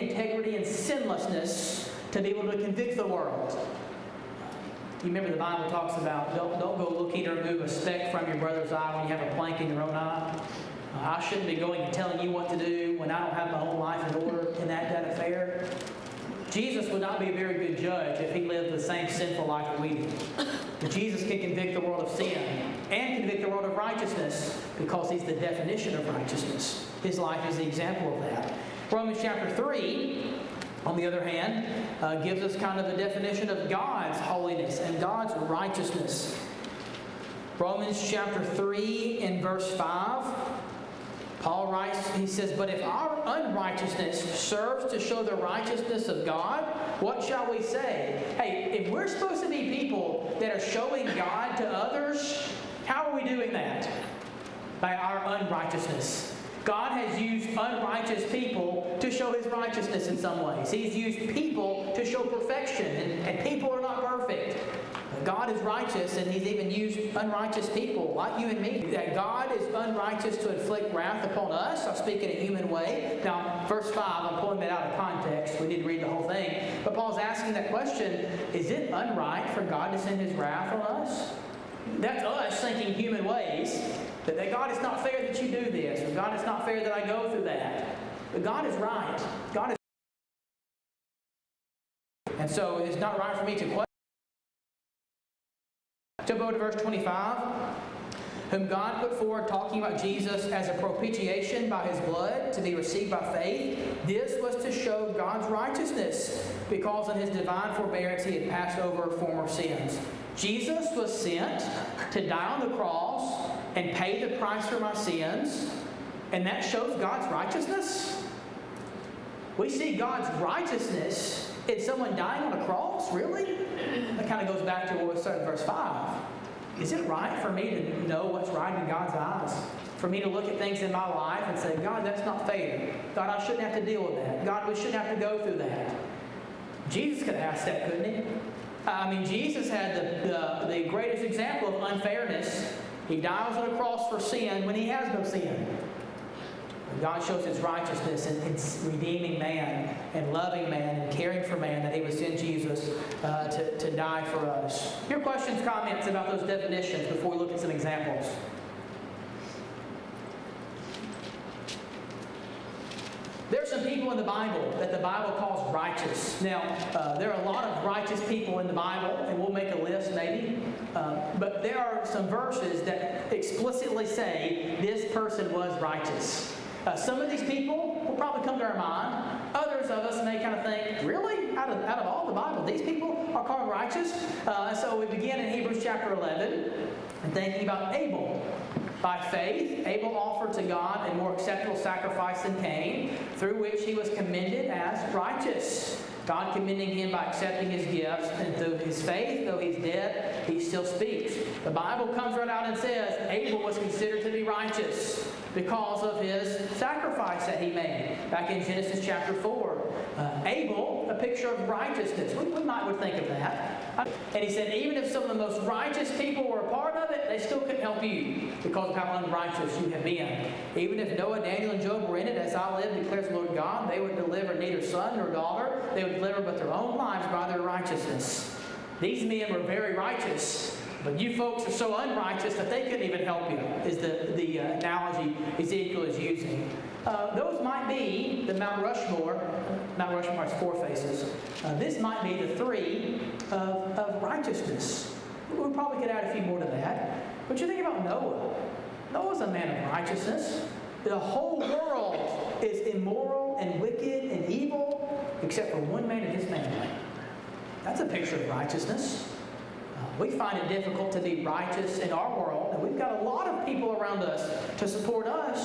integrity, and sinlessness to be able to convict the world. You remember the Bible talks about don't go looking to remove a speck from your brother's eye when you have a plank in your own eye. I shouldn't be going and telling you what to do when I don't have my own life in order in that affair. Jesus would not be a very good judge if he lived the same sinful life that we do. But Jesus can convict the world of sin and convict the world of righteousness because he's the definition of righteousness. His life is the example of that. Romans chapter 3, on the other hand, gives us kind of the definition of God's holiness and God's righteousness. Romans chapter 3 in verse 5, Paul writes, he says, "But if our unrighteousness serves to show the righteousness of God, what shall we say?" Hey, if we're supposed to be people that are showing God to others, how are we doing that? By our unrighteousness. God has used unrighteous people to show His righteousness in some ways. He's used people to show perfection, and people are not perfect. But God is righteous, and He's even used unrighteous people like you and me. That God is unrighteous to inflict wrath upon us. I speak in a human way. Now, verse 5, I'm pulling that out of context. We need to read the whole thing. But Paul's asking that question, is it unright for God to send His wrath on us? That's us thinking human ways. That God, it's not fair that you do this. Or God, it's not fair that I go through that. But God is right. God is. And so it's not right for me to question. Jump over to verse 25. Whom God put forward, talking about Jesus as a propitiation by His blood to be received by faith. This was to show God's righteousness, because in His divine forbearance He had passed over former sins. Jesus was sent to die on the cross and pay the price for my sins, and that shows God's righteousness? We see God's righteousness in someone dying on a cross? Really? That kind of goes back to what we started in verse 5. Is it right for me to know what's right in God's eyes? For me to look at things in my life and say, God, that's not fair. God, I shouldn't have to deal with that. God, we shouldn't have to go through that. Jesus could have asked that, couldn't he? Jesus had the greatest example of unfairness. He dies on a cross for sin when He has no sin. God shows His righteousness in redeeming man and loving man and caring for man, that He would send Jesus to die for us. Your questions, comments about those definitions before we look at some examples? There are some people in the Bible that the Bible calls righteous. Now, there are a lot of righteous people in the Bible, and we'll make a list maybe. But there are some verses that explicitly say this person was righteous. Some of these people will probably come to our mind. Others of us may kind of think, really? Out of all the Bible, these people are called righteous? So we begin in Hebrews chapter 11 and thinking about Abel. By faith, Abel offered to God a more acceptable sacrifice than Cain, through which he was commended as righteous. God commending him by accepting his gifts, and through his faith, though he's dead, he still speaks. The Bible comes right out and says Abel was considered to be righteous because of his sacrifice that he made. Back in Genesis chapter 4. Abel, a picture of righteousness. We might would think of that. And he said, even if some of the most righteous people were a part of it, they still couldn't help you because of how unrighteous you have been. Even if Noah, Daniel, and Job were in it, as I live, declares the Lord God, they would deliver neither son nor daughter. They would deliver but their own lives by their righteousness. These men were very righteous. But you folks are so unrighteous that they couldn't even help you, is the analogy Ezekiel is using. Those might be the Mount Rushmore. Mount Rushmore has 4 faces. This might be the 3 of righteousness. We probably could add a few more to that. But you think about Noah. Noah's a man of righteousness. The whole world is immoral and wicked and evil, except for one man and his family. That's a picture of righteousness. We find it difficult to be righteous in our world, and we've got a lot of people around us to support us